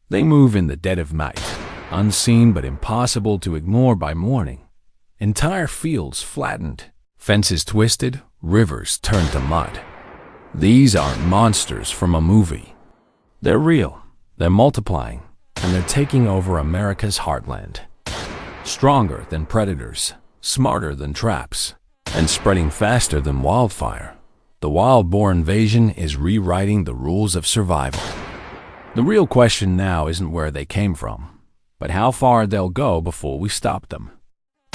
They move in the dead of night, unseen but impossible to ignore by morning. Entire fields flattened, fences twisted, rivers turned to mud. These aren't monsters from a movie. They're real, they're multiplying, and they're taking over America's heartland. Stronger than predators, smarter than traps, and spreading faster than wildfire. The wild boar invasion is rewriting the rules of survival. The real question now isn't where they came from, but how far they'll go before we stop them.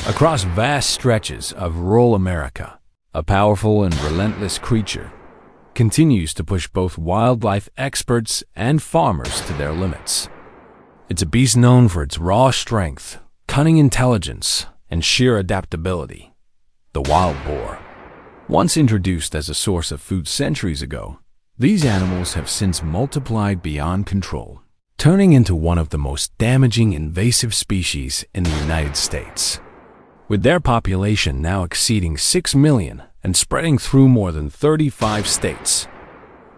Across vast stretches of rural America, a powerful and relentless creature continues to push both wildlife experts and farmers to their limits. It's a beast known for its raw strength, cunning intelligence, and sheer adaptability. The wild boar. Once introduced as a source of food centuries ago, these animals have since multiplied beyond control, turning into one of the most damaging invasive species in the United States. With their population now exceeding 6 million and spreading through more than 35 states,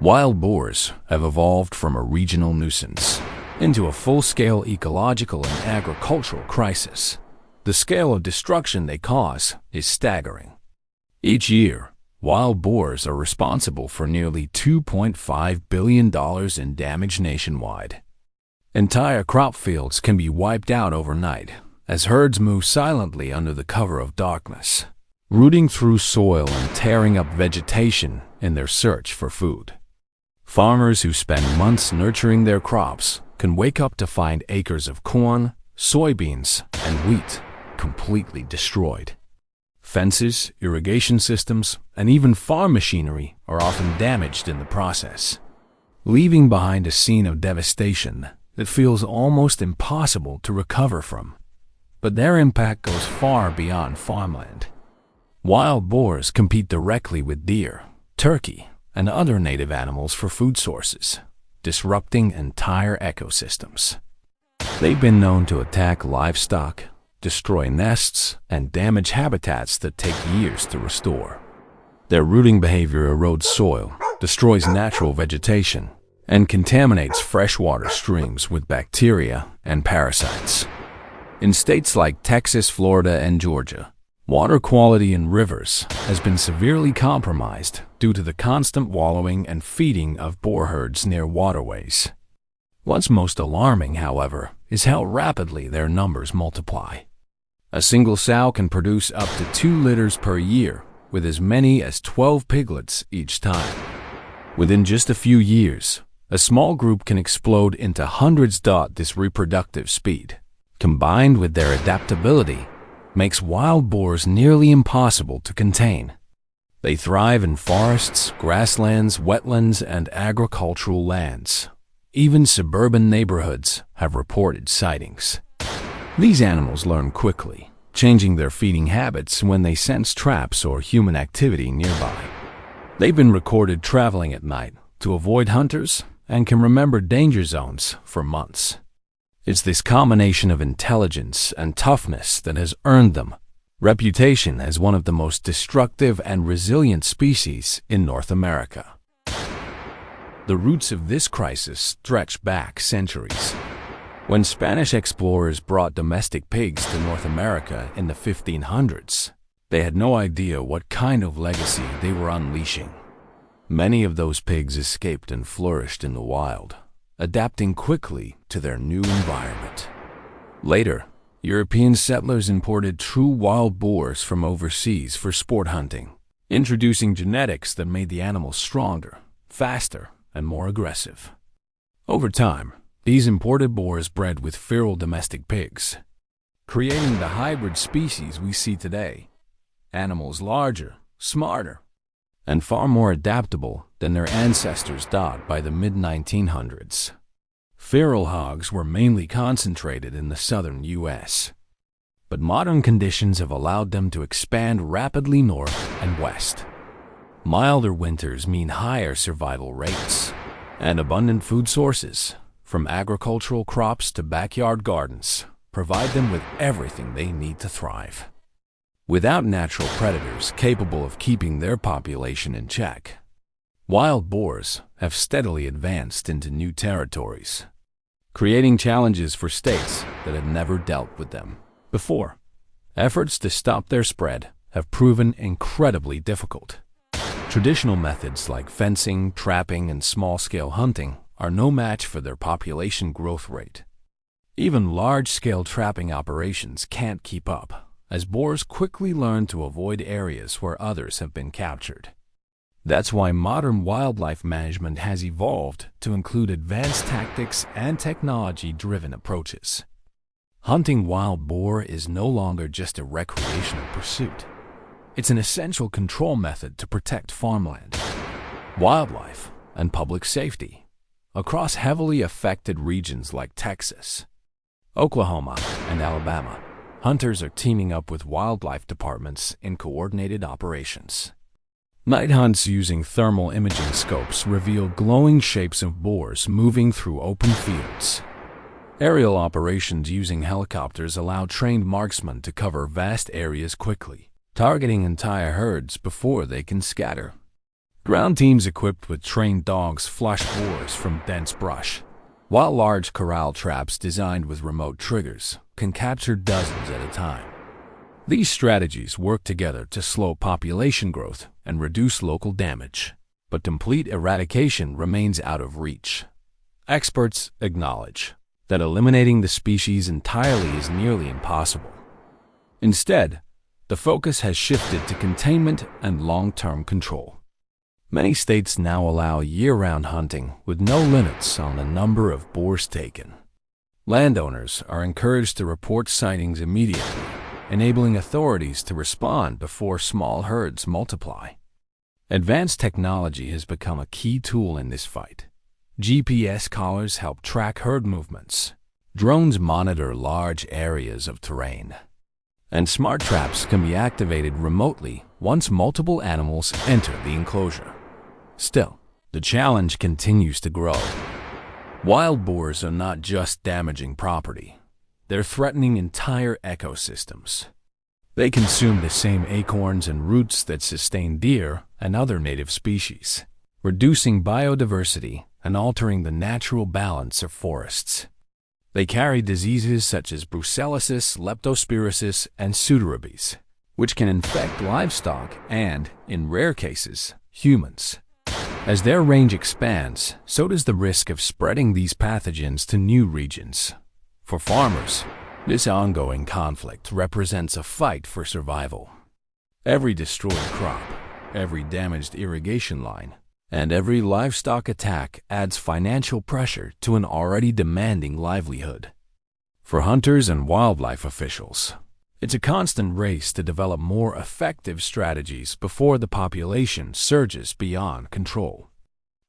wild boars have evolved from a regional nuisance into a full-scale ecological and agricultural crisis. The scale of destruction they cause is staggering. Each year, wild boars are responsible for nearly $2.5 billion in damage nationwide. Entire crop fields can be wiped out overnight as herds move silently under the cover of darkness, rooting through soil and tearing up vegetation in their search for food. Farmers who spend months nurturing their crops can wake up to find acres of corn, soybeans, and wheat completely destroyed. Fences, irrigation systems, and even farm machinery are often damaged in the process, leaving behind a scene of devastation that feels almost impossible to recover from. But their impact goes far beyond farmland. Wild boars compete directly with deer, turkey, and other native animals for food sources, disrupting entire ecosystems. They've been known to attack livestock, destroy nests, and damage habitats that take years to restore. Their rooting behavior erodes soil, destroys natural vegetation, and contaminates freshwater streams with bacteria and parasites. In states like Texas, Florida, and Georgia, water quality in rivers has been severely compromised due to the constant wallowing and feeding of boar herds near waterways. What's most alarming, however, is how rapidly their numbers multiply. A single sow can produce up to 2 litters per year, with as many as 12 piglets each time. Within just a few years, a small group can explode into hundreds. This reproductive speed, combined with their adaptability, makes wild boars nearly impossible to contain. They thrive in forests, grasslands, wetlands, and agricultural lands. Even suburban neighborhoods have reported sightings. These animals learn quickly, changing their feeding habits when they sense traps or human activity nearby. They've been recorded traveling at night to avoid hunters and can remember danger zones for months. It's this combination of intelligence and toughness that has earned them reputation as one of the most destructive and resilient species in North America. The roots of this crisis stretch back centuries. When Spanish explorers brought domestic pigs to North America in the 1500s, they had no idea what kind of legacy they were unleashing. Many of those pigs escaped and flourished in the wild, adapting quickly to their new environment. Later, European settlers imported true wild boars from overseas for sport hunting, introducing genetics that made the animals stronger, faster, and more aggressive. Over time, these imported boars bred with feral domestic pigs, creating the hybrid species we see today. Animals larger, smarter, and far more adaptable than their ancestors by the mid-1900s. Feral hogs were mainly concentrated in the southern U.S., but modern conditions have allowed them to expand rapidly north and west. Milder winters mean higher survival rates, and abundant food sources, from agricultural crops to backyard gardens, provide them with everything they need to thrive. Without natural predators capable of keeping their population in check, wild boars have steadily advanced into new territories. creating challenges for states that had never dealt with them before. Efforts to stop their spread have proven incredibly difficult. Traditional methods like fencing, trapping, and small-scale hunting are no match for their population growth rate. Even large-scale trapping operations can't keep up, as boars quickly learn to avoid areas where others have been captured. That's why modern wildlife management has evolved to include advanced tactics and technology-driven approaches. Hunting wild boar is no longer just a recreational pursuit. It's an essential control method to protect farmland, wildlife, and public safety across heavily affected regions like Texas, Oklahoma, and Alabama. Hunters are teaming up with wildlife departments in coordinated operations. Night hunts using thermal imaging scopes reveal glowing shapes of boars moving through open fields. Aerial operations using helicopters allow trained marksmen to cover vast areas quickly, targeting entire herds before they can scatter. Ground teams equipped with trained dogs flush boars from dense brush, while large corral traps designed with remote triggers can capture dozens at a time. These strategies work together to slow population growth and reduce local damage, but complete eradication remains out of reach. Experts acknowledge that eliminating the species entirely is nearly impossible. Instead, the focus has shifted to containment and long-term control. Many states now allow year-round hunting with no limits on the number of boars taken. Landowners are encouraged to report sightings immediately, enabling authorities to respond before small herds multiply. Advanced technology has become a key tool in this fight. GPS collars help track herd movements. Drones monitor large areas of terrain. And smart traps can be activated remotely once multiple animals enter the enclosure. Still, the challenge continues to grow. Wild boars are not just damaging property. They're threatening entire ecosystems. They consume the same acorns and roots that sustain deer and other native species, reducing biodiversity and altering the natural balance of forests. They carry diseases such as brucellosis, leptospirosis, and pseudorabies, which can infect livestock and, in rare cases, humans. As their range expands, so does the risk of spreading these pathogens to new regions. For farmers, this ongoing conflict represents a fight for survival. Every destroyed crop, every damaged irrigation line, and every livestock attack adds financial pressure to an already demanding livelihood. For hunters and wildlife officials, it's a constant race to develop more effective strategies before the population surges beyond control.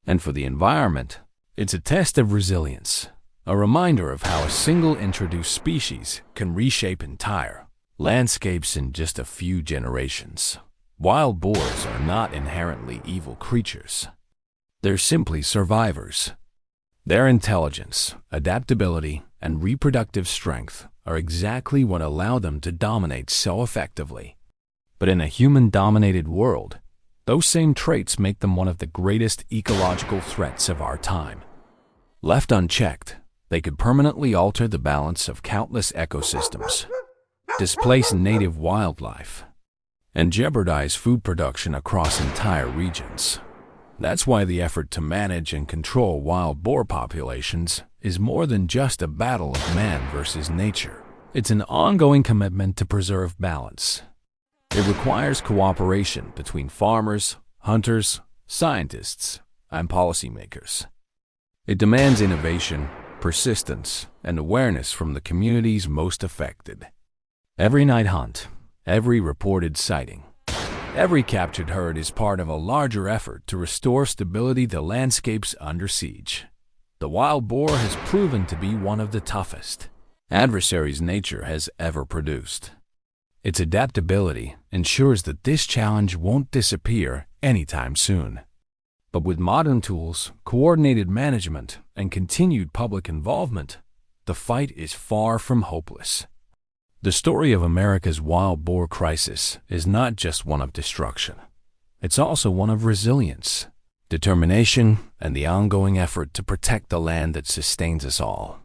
And for the environment, it's a test of resilience, a reminder of how a single introduced species can reshape entire landscapes in just a few generations. Wild boars are not inherently evil creatures. They're simply survivors. Their intelligence, adaptability, and reproductive strength are exactly what allow them to dominate so effectively. But in a human-dominated world, those same traits make them one of the greatest ecological threats of our time. Left unchecked, they could permanently alter the balance of countless ecosystems, displace native wildlife, and jeopardize food production across entire regions. That's why the effort to manage and control wild boar populations is more than just a battle of man versus nature. It's an ongoing commitment to preserve balance. It requires cooperation between farmers, hunters, scientists, and policymakers. It demands innovation, persistence, and awareness from the communities most affected. Every night hunt, every reported sighting, every captured herd is part of a larger effort to restore stability to landscapes under siege. The wild boar has proven to be one of the toughest adversaries nature has ever produced. Its adaptability ensures that this challenge won't disappear anytime soon. But with modern tools, coordinated management, and continued public involvement, the fight is far from hopeless. The story of America's wild boar crisis is not just one of destruction. It's also one of resilience, determination, and the ongoing effort to protect the land that sustains us all.